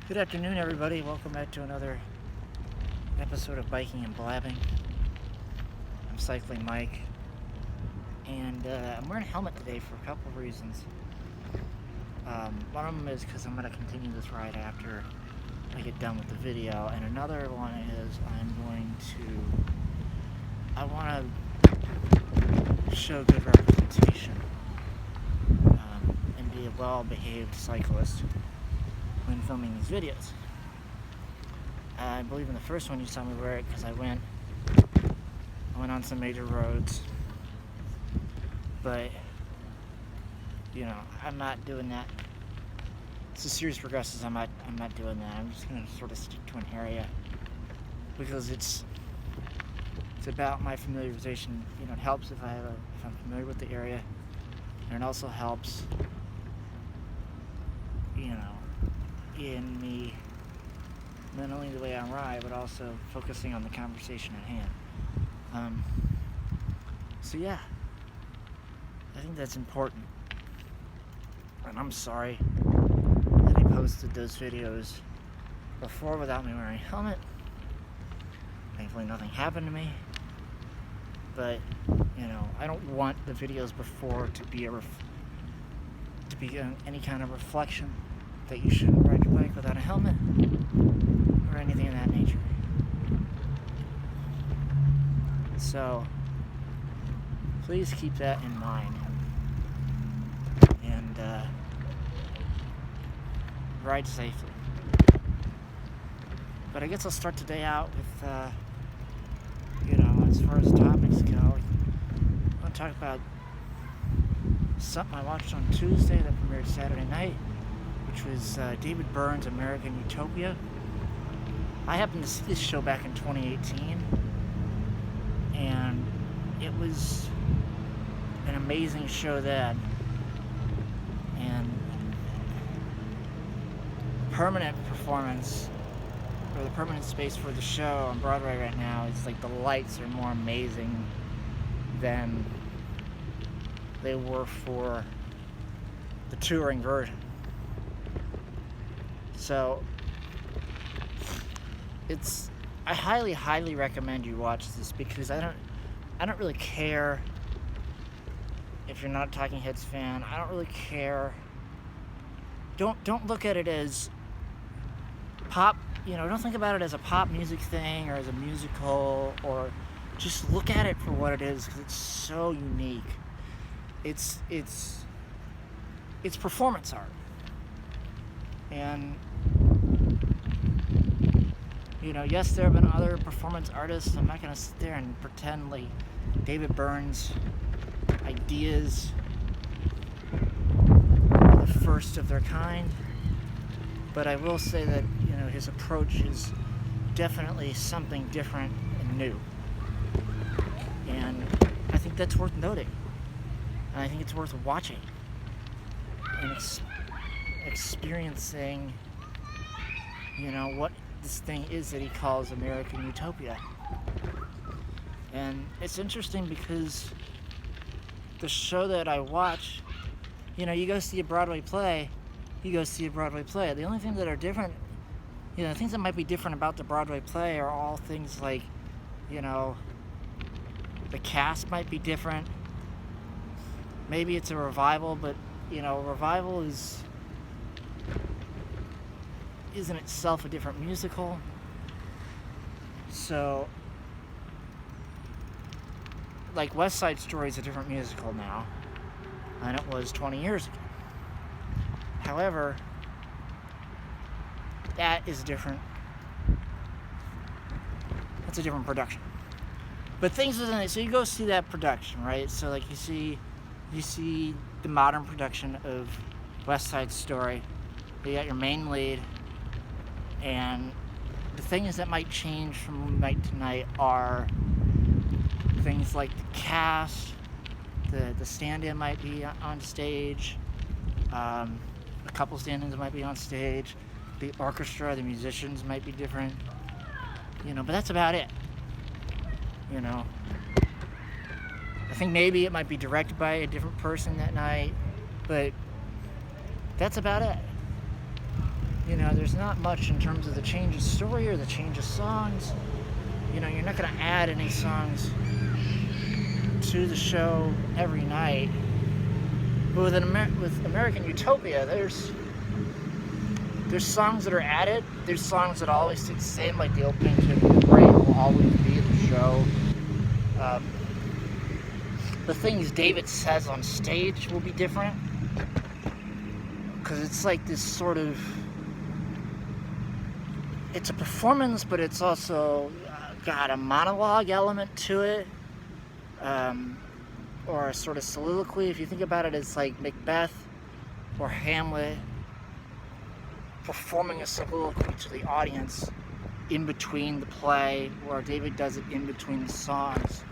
Good afternoon, everybody. Welcome back to another episode of Biking and Blabbing. I'm Cycling Mike, and I'm wearing a helmet today for a couple of reasons. One of them is because I'm going to continue this ride after I get done with the video, and another one is I want to show good representation and be a well-behaved cyclist when filming these videos. I believe in the first one you saw me wear it because I went on some major roads, but I'm not doing that. As the series progresses, I'm not doing that. I'm just gonna sort of stick to an area because it's about my familiarization. It helps if I'm familiar with the area, and it also helps in me not only the way I ride, but also focusing on the conversation at hand. So yeah, I think that's important. And I'm sorry that I posted those videos before without me wearing a helmet. Thankfully nothing happened to me. But, I don't want the videos before to be any kind of reflection that you shouldn't ride your bike without a helmet or anything of that nature. So please keep that in mind and ride safely. But I guess I'll start today out with as far as topics go, I want to talk about something I watched on Tuesday that premiered Saturday night, which was David Byrne's American Utopia. I happened to see this show back in 2018, and it was an amazing show then. And permanent performance, or the permanent space for the show on Broadway right now, is like the lights are more amazing than they were for the touring version. So I highly recommend you watch this because I don't really care if you're not a Talking Heads fan. I don't really care. Don't look at it as pop, don't think about it as a pop music thing or as a musical, or just look at it for what it is because it's so unique. It's performance art. And yes, there have been other performance artists. I'm not going to sit there and pretend like David Byrne's ideas are the first of their kind. But I will say that, his approach is definitely something different and new. And I think that's worth noting. And I think it's worth watching and experiencing, what this thing is that he calls American Utopia. And it's interesting because the show that I watch, you go see a Broadway play, The only things that are different, things that might be different about the Broadway play are all things like, the cast might be different. Maybe it's a revival, but, a revival is in itself a different musical. So, like West Side Story is a different musical now than it was 20 years ago. However, that's a different production. But things within it, so you go see that production, right? So like you see the modern production of West Side Story. You got your main lead, and the things that might change from night to night are things like the cast, the stand-in might be on stage, a couple stand-ins might be on stage, the orchestra, the musicians might be different, but that's about it. I think maybe it might be directed by a different person that night, but that's about it. there's not much in terms of the change of story or the change of songs. You're not going to add any songs to the show every night. But with American Utopia, there's songs that are added. There's songs that always stay the same, like the opening to Great will always be the show. The things David says on stage will be different, because it's like this sort of, it's a performance, but it's also got a monologue element to it, or a sort of soliloquy. If you think about it, it's like Macbeth or Hamlet performing a soliloquy to the audience in between the play, where David does it in between the songs.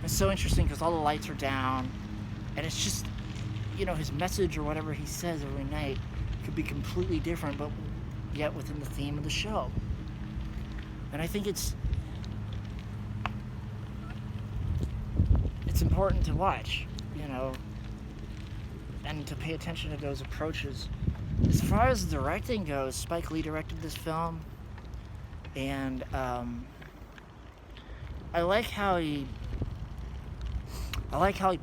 It's so interesting because all the lights are down, and it's just, his message or whatever he says every night could be completely different, but yet within the theme of the show. And I think it's important to watch, and to pay attention to those approaches. As far as the directing goes, Spike Lee directed this film, and I like how he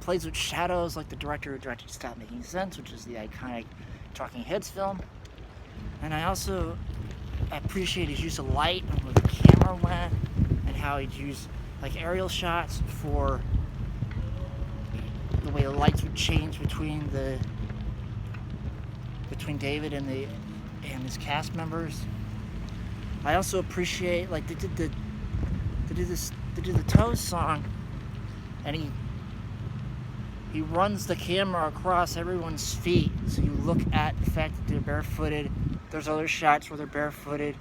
plays with shadows, like the director who directed Stop Making Sense, which is the iconic Talking Heads film. And I also appreciate his use of light and where the camera went, and how he'd use like aerial shots for the way the lights would change between David and his cast members. I also appreciate, like, they did the Toes song, and he runs the camera across everyone's feet, so you look at the fact that they're barefooted. There's other shots where they're barefooted,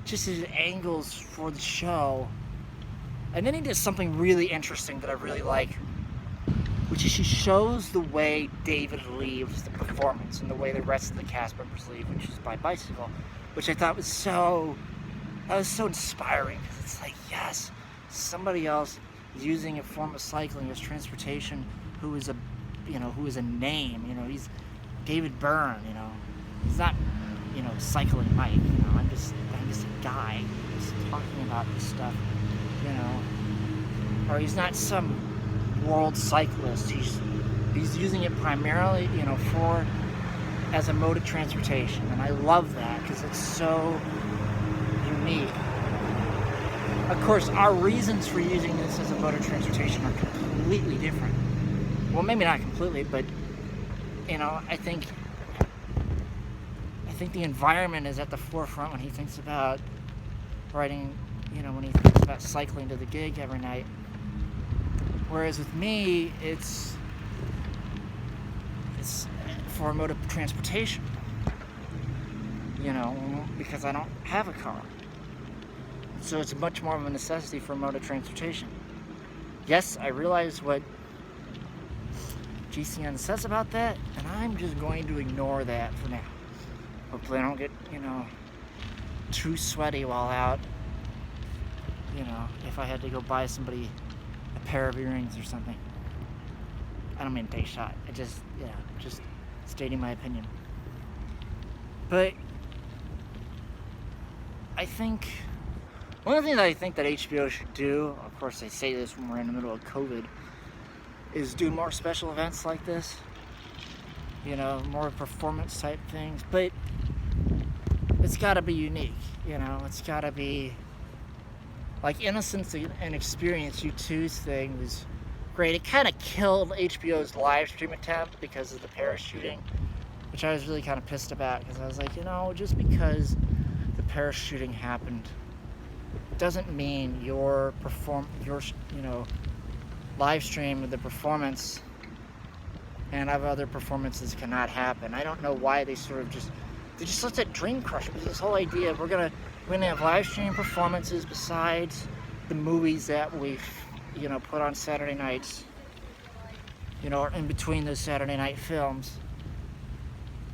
just as angles for the show. And then he does something really interesting that I really like, which is he shows the way David leaves the performance and the way the rest of the cast members leave, which is by bicycle, which I thought was so inspiring, because it's like, yes, somebody else is using a form of cycling as transportation, who is a name. He's David Byrne. He's not cycling Mike. I'm just a guy who's talking about this stuff. Or he's not some world cyclist. He's using it primarily, as a mode of transportation, and I love that because it's so unique. Of course, our reasons for using this as a mode of transportation are completely different. Well, maybe not completely, but I think the environment is at the forefront when he thinks about writing, when he thinks about cycling to the gig every night. Whereas with me, it's for a mode of transportation, because I don't have a car. So it's much more of a necessity for a mode of transportation. Yes, I realize what GCN says about that, and I'm just going to ignore that for now. Hopefully I don't get, too sweaty while out, if I had to go buy somebody a pair of earrings or something. I don't mean to take a shot. Just stating my opinion. But I think one of the things I think that HBO should do, of course they say this when we're in the middle of COVID, is do more special events like this. More performance type things. But it's got to be unique. It's got to be like Innocence and Experience U2's thing was great. It kind of killed HBO's live stream attempt because of the Paris shooting, which I was really kind of pissed about, because I was like, just because the Paris shooting happened doesn't mean your live stream of the performance and of other performances cannot happen. I don't know why they just let that dream crush, because this whole idea of we're gonna have live stream performances besides the movies that we've put on Saturday nights, or in between those Saturday night films,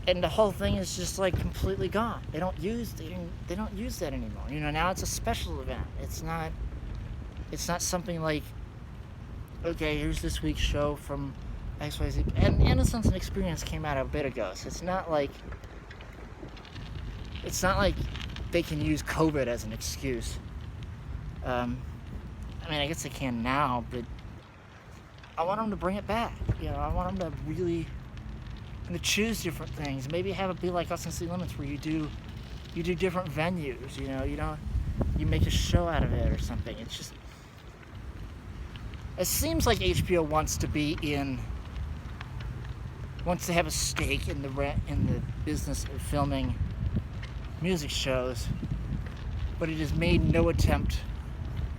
and the whole thing is just like completely gone. They don't use that anymore. Now it's a special event. It's not something like, okay, here's this week's show from XYZ. And Innocence and Experience came out a bit ago, so it's not like it's not like they can use COVID as an excuse. I mean, I guess they can now, but I want them to bring it back. I want them to really choose different things. Maybe have it be like Us and City Limits, where you do different venues. You make a show out of it or something. It's just, it seems like HBO wants to have a stake in the business of filming music shows, but it has made no attempt,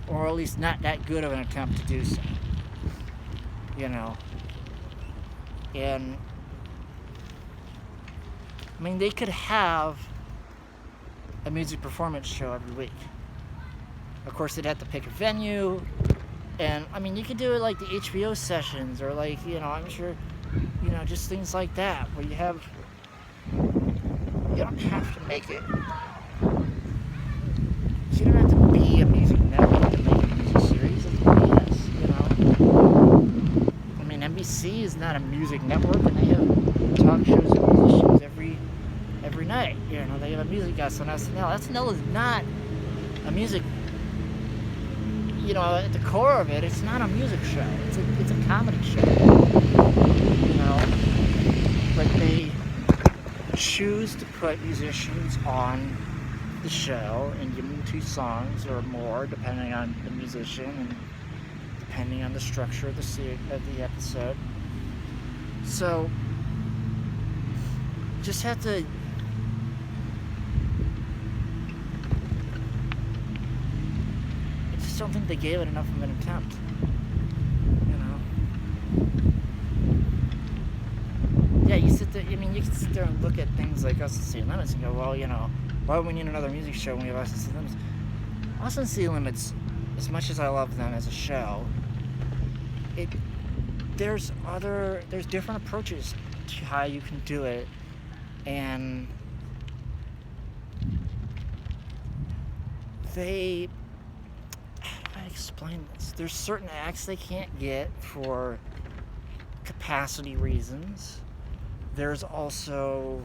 or at least not that good of an attempt, to do so. And I mean, they could have a music performance show every week. Of course, they'd have to pick a venue, and I mean, you could do it like the HBO sessions, or like, I'm sure, just things like that, where you don't have to make it, you don't have to be a music network to make a music series. It's BS, I mean, NBC is not a music network, and they have talk shows and musicians every night. They have a music guest on SNL. SNL is not a music, at the core of it, it's not a music show. It's a comedy show. But they choose to put musicians on the show and give them 2 songs or more, depending on the musician and depending on the structure of the episode. So, just have to I just don't think they gave it enough of an attempt. Yeah, you can sit there and look at things like Us and City Limits and go, well, why would we need another music show when we have Us and City Limits? Us and City Limits, as much as I love them as a show, there's different approaches to how you can do it, and how do I explain this? There's certain acts they can't get for capacity reasons. There's also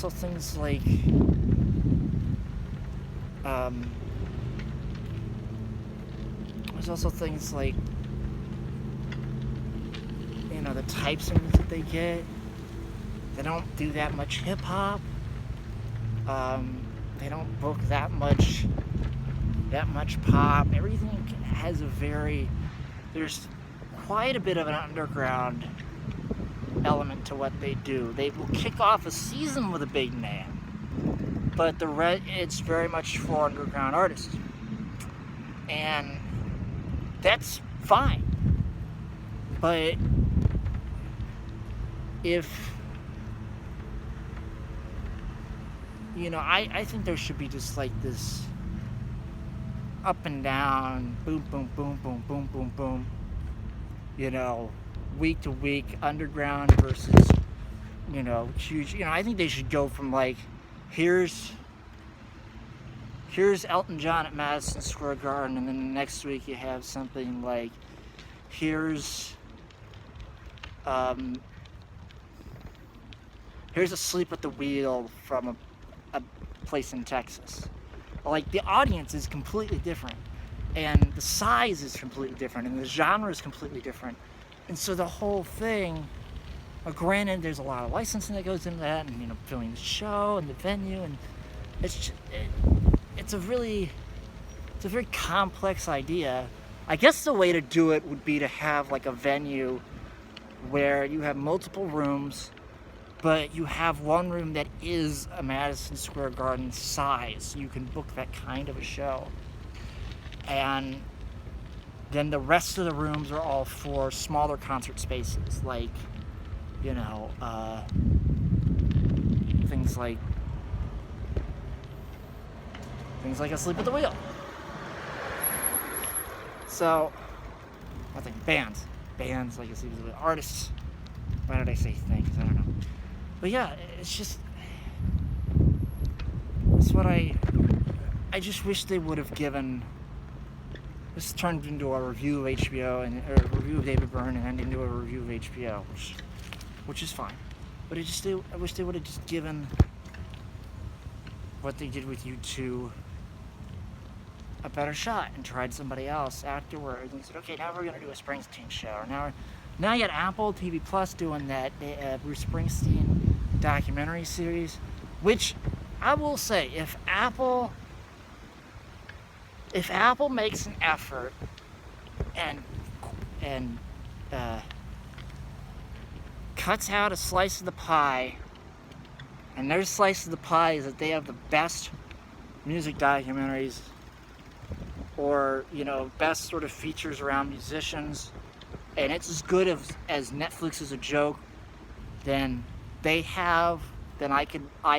things like the types of music they get. They don't do that much hip hop. They don't book that much pop. Everything has there's quite a bit of an underground element to what they do. They will kick off a season with a big name, but it's very much for underground artists, and that's fine. But if I think there should be just like this up and down, boom, boom, boom, boom, boom, boom, boom, week to week, underground versus, huge. I think they should go from like, here's Elton John at Madison Square Garden, and then the next week you have something like, here's Asleep at the Wheel from a place in Texas. Like, the audience is completely different, and the size is completely different, and the genre is completely different. And so the whole thing, granted, there's a lot of licensing that goes into that, and filming the show and the venue, and it's a very complex idea. I guess the way to do it would be to have like a venue where you have multiple rooms, but you have one room that is a Madison Square Garden size. You can book that kind of a show. And then the rest of the rooms are all for smaller concert spaces, like, things like Asleep at the Wheel. So, I think bands like Asleep at the Wheel, artists. Why did I say things? I don't know. But yeah, it's just, that's what I just wish they would have given this turned into a review of HBO and a review of David Byrne, and then into a review of HBO, which is fine. But I wish they would have just given what they did with U2 a better shot and tried somebody else afterwards and said, okay, now we're going to do a Springsteen show. Or now you got Apple TV Plus doing that Bruce Springsteen documentary series, which I will say, if Apple makes an effort and cuts out a slice of the pie, and their slice of the pie is that they have the best music documentaries, or best sort of features around musicians, and it's as good as Netflix is a joke, then I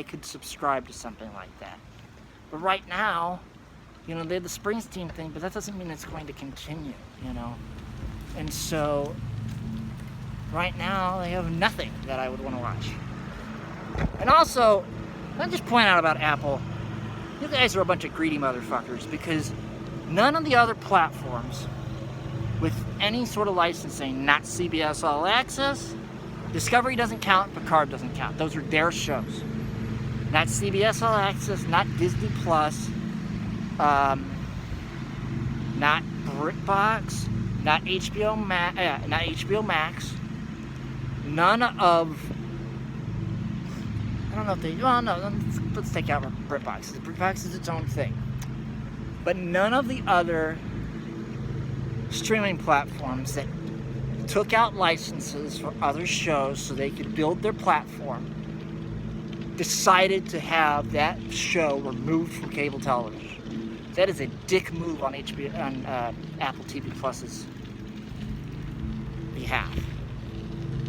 could subscribe to something like that. But right now, they have the Springsteen thing, but that doesn't mean it's going to continue, And so, right now, they have nothing that I would want to watch. And also, let me just point out about Apple, you guys are a bunch of greedy motherfuckers, because none of the other platforms with any sort of licensing, not CBS All Access, Discovery doesn't count, Picard doesn't count. Those are their shows. Not CBS All Access, not Disney Plus, not BritBox, not HBO Max, none of, I don't know if they, well, no, let's take out BritBox. BritBox is its own thing. But none of the other streaming platforms that took out licenses for other shows so they could build their platform decided to have that show removed from cable television. That is a dick move on Apple TV Plus's behalf.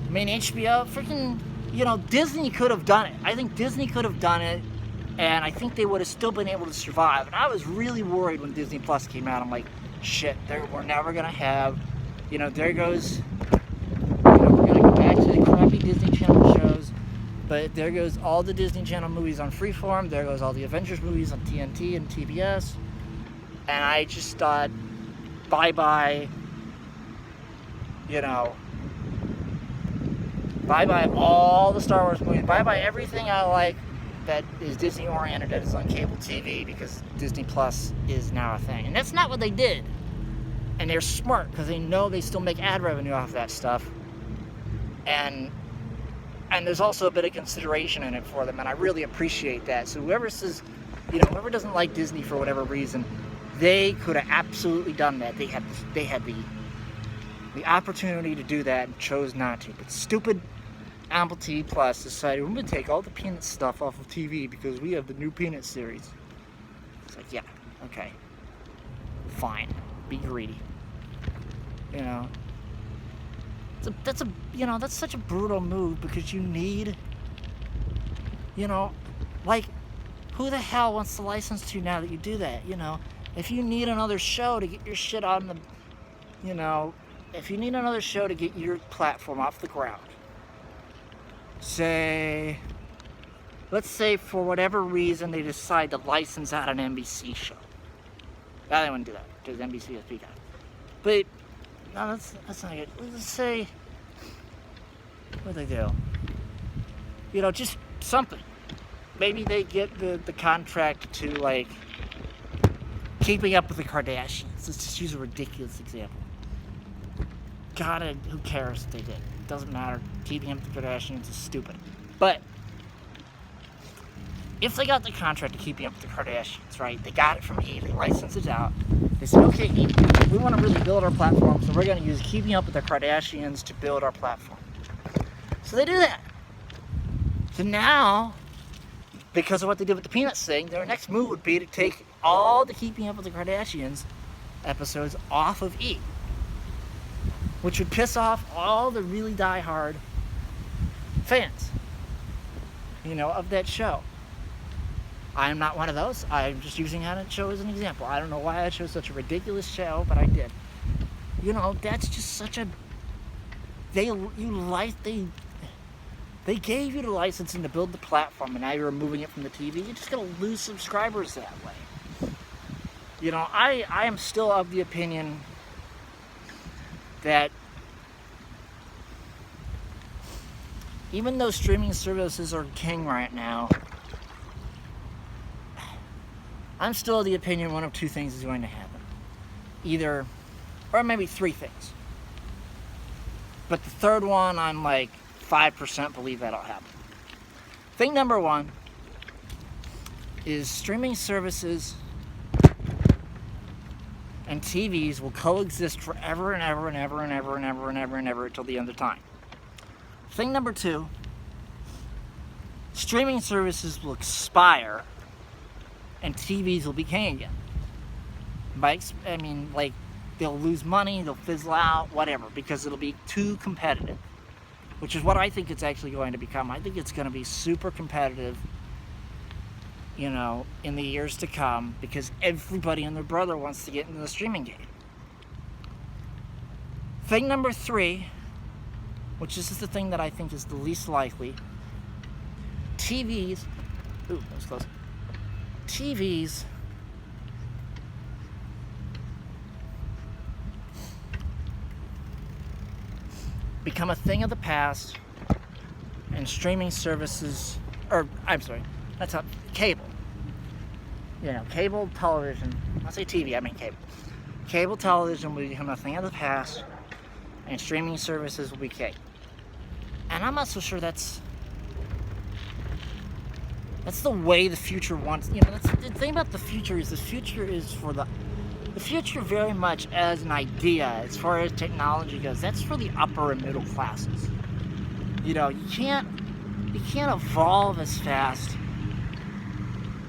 I mean, HBO, freaking, Disney could have done it. I think Disney could have done it, and I think they would have still been able to survive. And I was really worried when Disney Plus came out. I'm like, shit, we're never gonna have, there goes, we're gonna go back to the crappy Disney Channel shows, but there goes all the Disney Channel movies on Freeform, there goes all the Avengers movies on TNT and TBS, and I just thought, bye-bye, bye-bye all the Star Wars movies, bye-bye everything I like that is Disney oriented that is on cable TV, because Disney Plus is now a thing. And that's not what they did. And they're smart, because they know they still make ad revenue off that stuff. And there's also a bit of consideration in it for them, and I really appreciate that. So whoever says, whoever doesn't like Disney for whatever reason, they could have absolutely done that. They had the opportunity to do that and chose not to. But stupid Apple TV Plus decided, we're going to take all the Peanut stuff off of TV because we have the new Peanut series. It's like, yeah, okay, fine, be greedy. That's such a brutal move, because you need, who the hell wants to license to you now that you do that? If you need another show to get your shit on the, if you need another show to get your platform off the ground, let's say for whatever reason they decide to license out an NBC show. Now they wouldn't do that, because NBC has Peacock. But, no, that's not good. Let's say, what do they do? Just something. Maybe they get the contract to, Keeping Up with the Kardashians. Let's just use a ridiculous example. God, who cares if they did? It doesn't matter. Keeping Up with the Kardashians is stupid. But if they got the contract to Keeping Up with the Kardashians, right? They got it from E! They licensed it out. They said, okay, E! we want to really build our platform, so we're going to use Keeping Up with the Kardashians to build our platform. So they do that. So now, because of what they did with the Peanuts thing, their next move would be to take all the Keeping Up with the Kardashians episodes off of E! Which would piss off all the really die-hard fans, of that show. I am not one of those. I'm just using that show as an example. I don't know why I chose such a ridiculous show, but I did. That's just such a... They gave you the licensing to build the platform, and now you're removing it from the TV. You're just going to lose subscribers that way. I am still of the opinion that even though streaming services are king right now, I'm still of the opinion one of two things is going to happen. Either, or maybe three things. But the third one, I'm like 5% believe that'll happen. Thing number one is streaming services and TVs will coexist forever and ever and ever and ever and ever and ever and ever until the end of time. Thing number two, streaming services will expire and TVs will be king again. Like, they'll lose money, they'll fizzle out, whatever, because it'll be too competitive, which is what I think it's actually going to become. I think it's going to be super competitive, in the years to come, because everybody and their brother wants to get into the streaming game. Thing number three, which this is the thing that I think is the least likely, TVs, ooh, that was close. TVs become a thing of the past, and streaming services, that's not cable. Cable television. I say TV, I mean cable. Cable television will become a thing of the past, and streaming services will be king. And I'm not so sure that's the way the future wants. That's the thing about the future is for the future very much as an idea, as far as technology goes. That's for the upper and middle classes. You can't evolve as fast.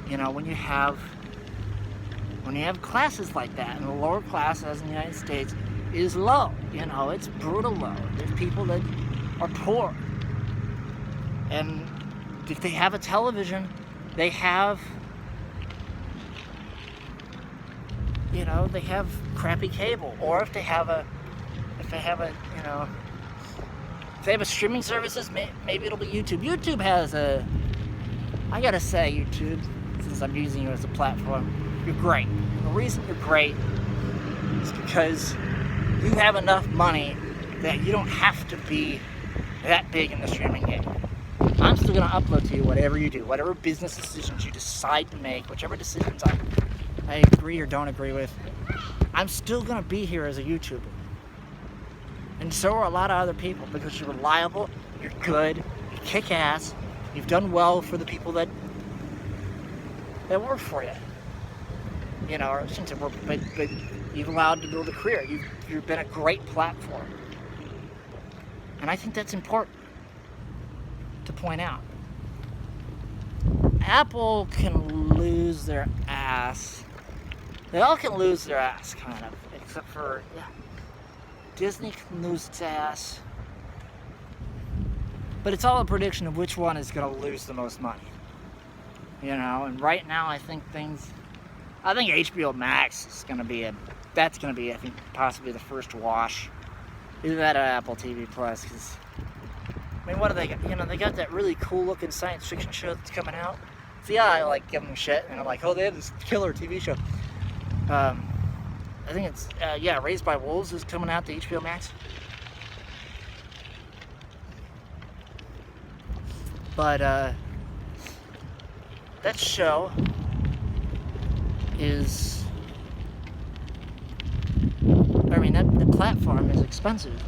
When you have classes like that, and the lower class, as in the United States, is low. It's brutal low. There's people that are poor, and if they have a television, they have crappy cable, or if they have a streaming services, maybe it'll be YouTube. YouTube has I gotta say, YouTube, since I'm using you as a platform, you're great. And the reason you're great is because you have enough money that you don't have to be that big in the streaming game. I'm still going to upload to you whatever you do, whatever business decisions you decide to make, whichever decisions I agree or don't agree with. I'm still going to be here as a YouTuber. And so are a lot of other people, because you're reliable, you're good, you kick ass, you've done well for the people that work for you. Or I shouldn't say work, but you've allowed to build a career. You've been a great platform. And I think that's important to point out. Apple can lose their ass. They all can lose their ass, kind of, except for, Disney can lose its ass. But it's all a prediction of which one is going to lose the most money. And right now I think HBO Max is going to be I think, possibly the first wash. Either that or Apple TV Plus, because, what do they got? They got that really cool looking science fiction show that's coming out. See, I like giving them shit, and I'm like, oh, they have this killer TV show. I think it's, Raised by Wolves is coming out to HBO Max. But, that show is, that platform is expensive.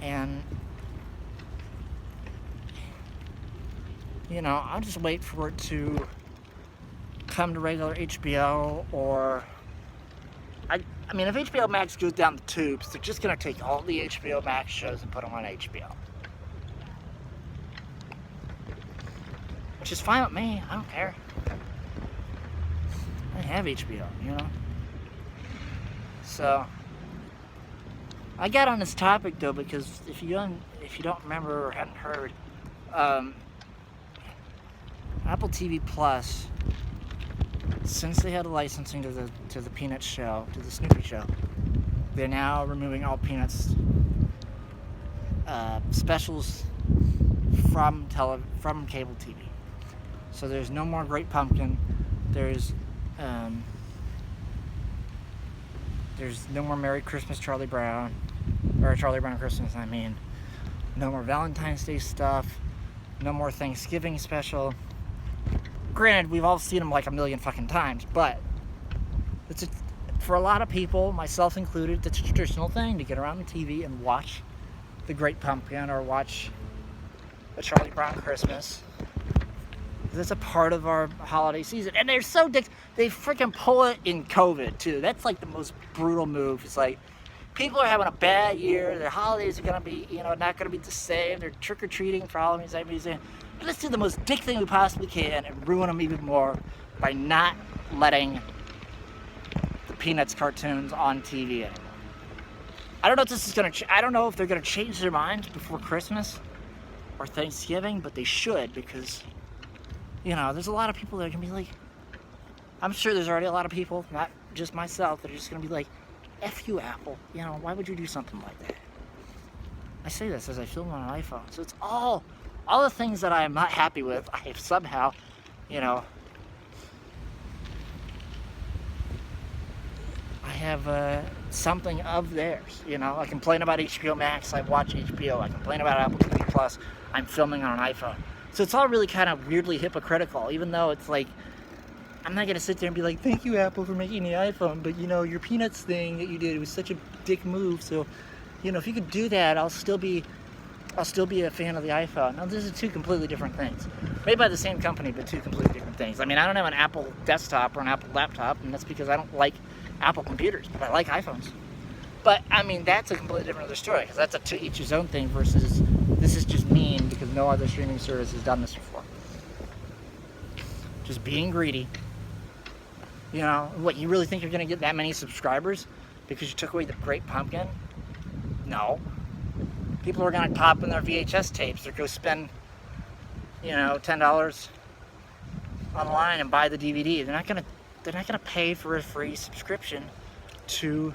And, I'll just wait for it to come to regular HBO, or, if HBO Max goes down the tubes, they're just going to take all the HBO Max shows and put them on HBO. Which is fine with me. I don't care. I have HBO, So, I got on this topic though because if you don't remember or haven't heard, Apple TV Plus, since they had a licensing to the Peanuts show, to the Snoopy show, they're now removing all Peanuts specials from cable TV. So there's no more Great Pumpkin. There's There's no more Merry Christmas Charlie Brown, or Charlie Brown Christmas, I mean. No more Valentine's Day stuff. No more Thanksgiving special. Granted, we've all seen them like a million fucking times, but for a lot of people, myself included, it's a traditional thing to get around the TV and watch The Great Pumpkin or watch a Charlie Brown Christmas. That's a part of our holiday season. And they're so they freaking pull it in COVID too. That's like the most brutal move. It's like, people are having a bad year. Their holidays are gonna be, not gonna be the same. They're trick-or-treating for Halloween, but let's do the most dick thing we possibly can and ruin them even more by not letting the Peanuts cartoons on TV anymore. I don't know if this is I don't know if they're gonna change their minds before Christmas or Thanksgiving, but they should, because there's a lot of people that are gonna be like, I'm sure there's already a lot of people, not just myself, that are just gonna be like, F you, Apple. Why would you do something like that? I say this as I film on an iPhone. So it's all the things that I am not happy with, I have somehow, I have something of theirs. I complain about HBO Max, I watch HBO. I complain about Apple TV Plus, I'm filming on an iPhone. So it's all really kind of weirdly hypocritical, even though it's like, I'm not gonna sit there and be like, thank you, Apple, for making the iPhone, but your Peanuts thing that you did, it was such a dick move. So, if you could do that, I'll still be a fan of the iPhone. Now, these are two completely different things, made by the same company, but two completely different things. I mean, I don't have an Apple desktop or an Apple laptop, and that's because I don't like Apple computers, but I like iPhones. But I mean, that's a completely different other story, because that's a to each his own thing versus this is just mean because no other streaming service has done this before. Just being greedy. What, you really think you're going to get that many subscribers because you took away the Great Pumpkin? No. People are going to pop in their VHS tapes or go spend, $10 online and buy the DVD. They're not going to pay for a free subscription to,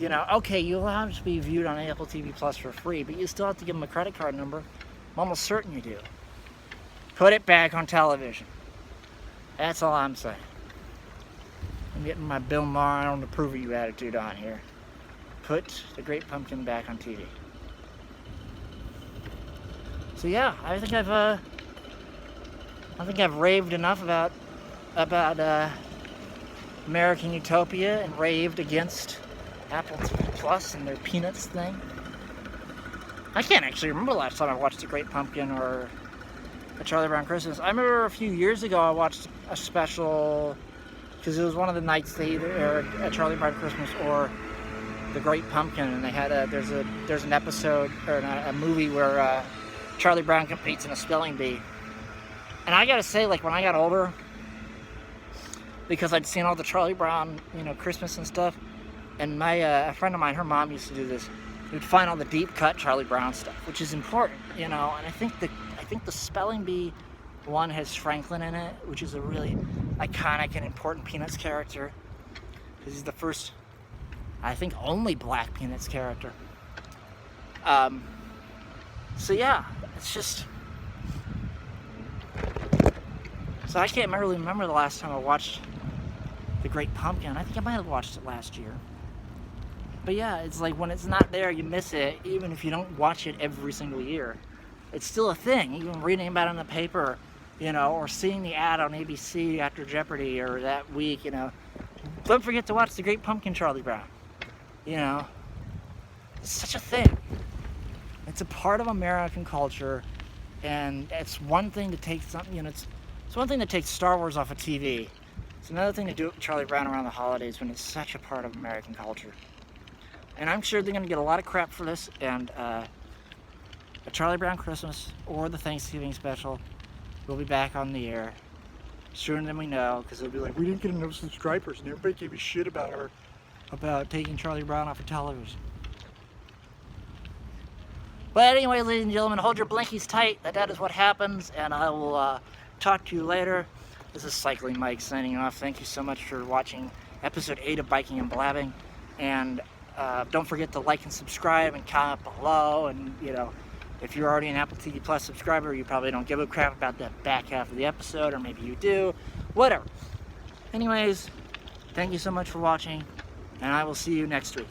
okay, you'll have to be viewed on Apple TV Plus for free, but you still have to give them a credit card number. I'm almost certain you do. Put it back on television. That's all I'm saying. I'm getting my Bill Maher, I don't approve of you attitude on here. Put the Great Pumpkin back on TV. So yeah, I think I've raved enough about American Utopia and raved against Apple TV Plus and their Peanuts thing. I can't actually remember the last time I watched The Great Pumpkin or a Charlie Brown Christmas. I remember a few years ago I watched a special, because it was one of the nights they either aired a Charlie Brown Christmas or The Great Pumpkin, and they had there's an episode or a movie where Charlie Brown competes in a spelling bee. And I gotta say, like, when I got older, because I'd seen all the Charlie Brown, Christmas and stuff, and a friend of mine, her mom used to do this. You'd find all the deep cut Charlie Brown stuff, which is important, and I think the spelling bee one has Franklin in it, which is a really iconic and important Peanuts character, because he's the first, I think, only black Peanuts character. So yeah, it's just. So I can't really remember the last time I watched The Great Pumpkin. I think I might have watched it last year. But yeah, it's like when it's not there, you miss it, even if you don't watch it every single year. It's still a thing, even reading about it in the paper, or seeing the ad on ABC after Jeopardy or that week, Don't forget to watch The Great Pumpkin, Charlie Brown. It's such a thing. It's a part of American culture, and it's one thing to take something, it's one thing to take Star Wars off of TV. It's another thing to do it with Charlie Brown around the holidays when it's such a part of American culture. And I'm sure they're going to get a lot of crap for this, and a Charlie Brown Christmas or the Thanksgiving special will be back on the air sooner than we know, because they'll be like, we didn't get enough subscribers, and everybody gave a shit about taking Charlie Brown off of television. But anyway, ladies and gentlemen, hold your blinkies tight. That is what happens, and I will talk to you later. This is Cycling Mike signing off. Thank you so much for watching episode 8 of Biking and Blabbing, and don't forget to like and subscribe and comment below. And if you're already an Apple TV Plus subscriber, you probably don't give a crap about the back half of the episode, or maybe you do. Whatever. Anyways, thank you so much for watching. and I will see you next week.